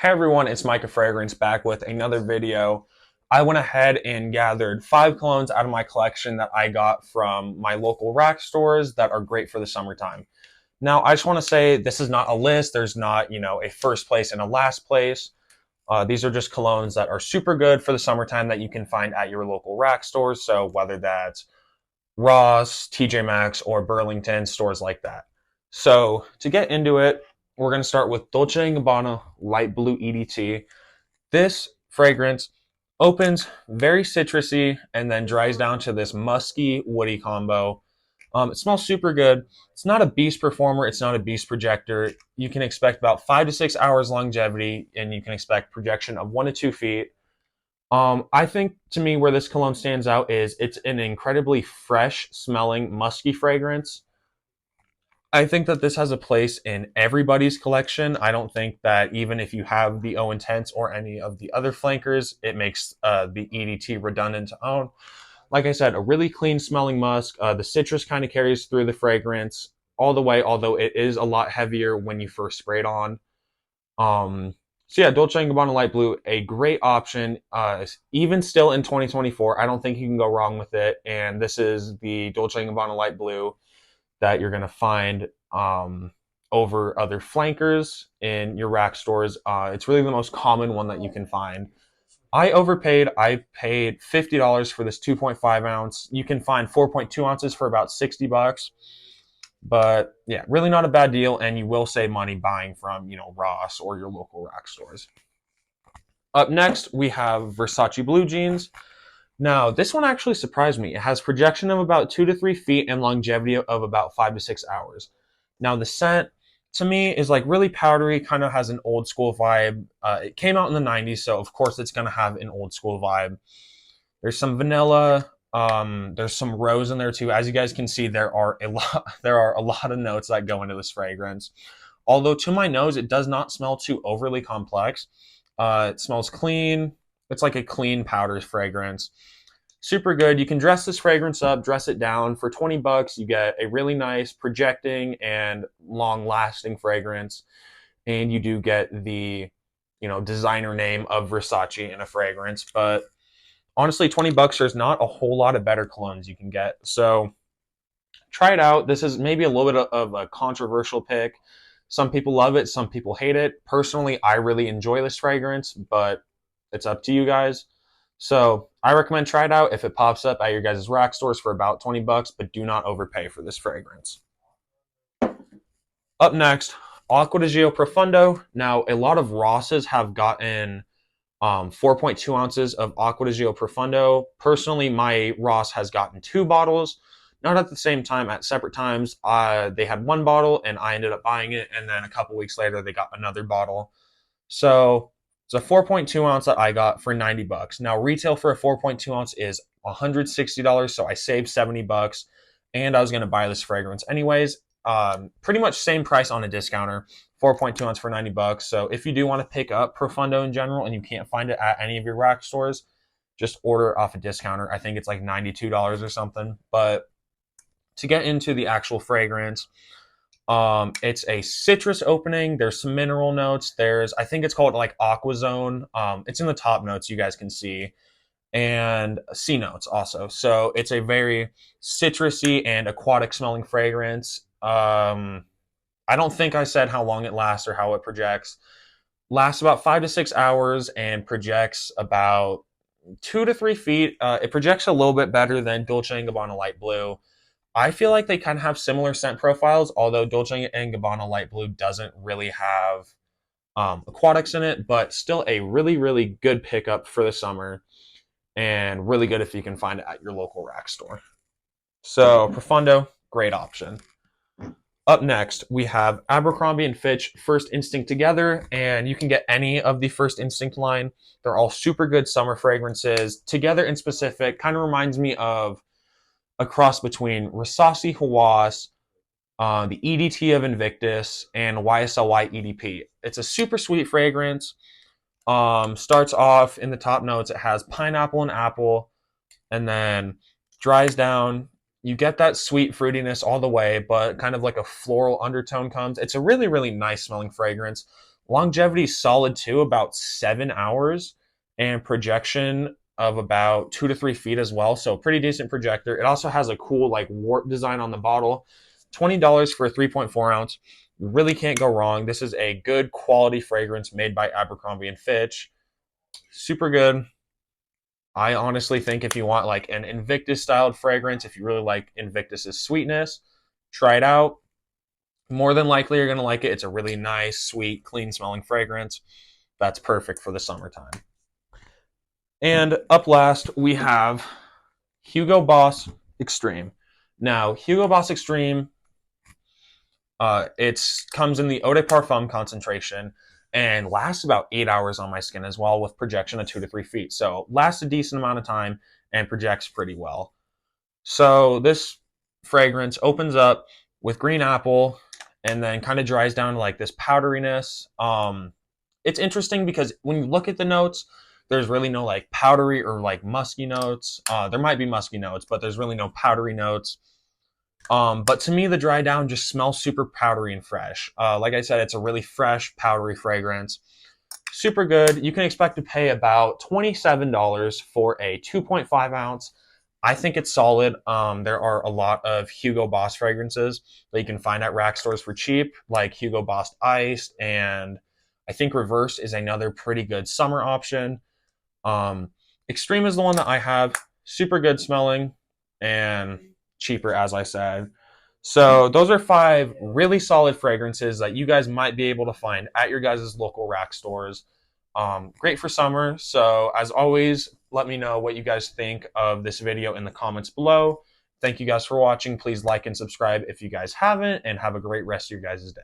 Hey everyone, it's Micah Fragrance back with another video. I went ahead and gathered 5 colognes out of my collection that I got from my local rack stores that are great for the summertime. Now, I just want to say this is not a list. There's not, a first place and a last place. These are just colognes that are super good for the summertime that you can find at your local rack stores. So whether that's Ross, TJ Maxx, or Burlington, stores like that. So to get into it, we're going to start with Dolce & Gabbana Light Blue EDT. This fragrance opens very citrusy and then dries down to this musky, woody combo. It smells super good. It's not a beast performer. It's not a beast projector. You can expect about 5 to 6 hours longevity, and you can expect projection of 1 to 2 feet. I think to me where this cologne stands out is it's an incredibly fresh smelling musky fragrance. I think that this has a place in everybody's collection. I don't think that even if you have the O Intense or any of the other flankers, it makes the EDT redundant to own. Like I said, a really clean smelling musk. The citrus kind of carries through the fragrance all the way, although it is a lot heavier when you first spray it on. So yeah, Dolce & Gabbana Light Blue, a great option. Even still in 2024, I don't think you can go wrong with it. And this is the Dolce & Gabbana Light Blue that you're going to find over other flankers in your rack stores. It's really the most common one that you can find. I overpaid. I paid $50 for this 2.5 ounce. You can find 4.2 ounces for about $60. But yeah, really not a bad deal, and you will save money buying from, Ross or your local rack stores. Up next, we have Versace Blue Jeans. Now, this one actually surprised me. It has projection of about 2 to 3 feet and longevity of about 5 to 6 hours. Now, the scent to me is like really powdery, kind of has an old school vibe. It came out in the 90s, so of course it's going to have an old school vibe. There's some vanilla. There's some rose in there too. As you guys can see, there are a lot of notes that go into this fragrance. Although to my nose, it does not smell too overly complex. It smells clean. It's like a clean powder fragrance. Super good. You can dress this fragrance up, dress it down. For $20, you get a really nice projecting and long-lasting fragrance. And you do get the, designer name of Versace in a fragrance. But honestly, $20, there's not a whole lot of better colognes you can get. So try it out. This is maybe a little bit of a controversial pick. Some people love it, some people hate it. Personally, I really enjoy this fragrance, but it's up to you guys. So I recommend try it out if it pops up at your guys' rack stores for about $20, but do not overpay for this fragrance. Up next, Acqua di Gio Profondo. Now, a lot of Rosses have gotten 4.2 ounces of Acqua di Gio Profondo. Personally, my Ross has gotten 2 bottles. Not at the same time, at separate times. They had 1 bottle, and I ended up buying it, and then a couple weeks later, they got another bottle. So it's a 4.2 ounce that I got for $90. Now, retail for a 4.2 ounce is $160, so I saved $70, and I was going to buy this fragrance anyways. Pretty much same price on a discounter, 4.2 ounce for $90. So if you do want to pick up Profondo in general and you can't find it at any of your rack stores, just order it off a discounter. I think it's like $92 or something. But to get into the actual fragrance, it's a citrus opening. There's some mineral notes. I think it's called like Aqua Zone. It's in the top notes, you guys can see, and sea notes also. So it's a very citrusy and aquatic smelling fragrance. I don't think I said how long it lasts or how it projects. Lasts about 5 to 6 hours and projects about 2 to 3 feet. It projects a little bit better than Dolce & Gabbana Light Blue. I feel like they kind of have similar scent profiles, although Dolce & Gabbana Light Blue doesn't really have aquatics in it, but still a really, really good pickup for the summer and really good if you can find it at your local rack store. So Profondo, great option. Up next, we have Abercrombie & Fitch First Instinct Together, and you can get any of the First Instinct line. They're all super good summer fragrances. Together in specific, kind of reminds me of a cross between Rasasi Hawass, the EDT of Invictus, and YSLY EDP. It's a super sweet fragrance. Starts off in the top notes. It has pineapple and apple, and then dries down. You get that sweet fruitiness all the way, but kind of like a floral undertone comes. It's a really, really nice smelling fragrance. Longevity is solid too, about 7 hours, and projection of about 2 to 3 feet as well. So pretty decent projector. It also has a cool like warp design on the bottle. $20 for a 3.4 ounce. You really can't go wrong. This is a good quality fragrance made by Abercrombie and Fitch. Super good. I honestly think if you want like an Invictus styled fragrance, if you really like Invictus's sweetness, try it out. More than likely you're going to like it. It's a really nice, sweet, clean smelling fragrance. That's perfect for the summertime. And up last, we have Hugo Boss Extreme. Now, Hugo Boss Extreme, it comes in the Eau de Parfum concentration and lasts about 8 hours on my skin as well, with projection of 2 to 3 feet. So lasts a decent amount of time and projects pretty well. So this fragrance opens up with green apple and then kind of dries down to like this powderiness. It's interesting because when you look at the notes, there's really no like powdery or like musky notes. There might be musky notes, but there's really no powdery notes. But to me, the dry down just smells super powdery and fresh. Like I said, it's a really fresh, powdery fragrance. Super good. You can expect to pay about $27 for a 2.5 ounce. I think it's solid. There are a lot of Hugo Boss fragrances that you can find at rack stores for cheap, like Hugo Boss Iced, and I think Reverse is another pretty good summer option. Extreme is the one that I have. Super good smelling and cheaper, as I said. So those are 5 really solid fragrances that you guys might be able to find at your guys' local rack stores. Great for summer. So as always, let me know what you guys think of this video in the comments below. Thank you guys for watching. Please like and subscribe if you guys haven't, and have a great rest of your guys' day.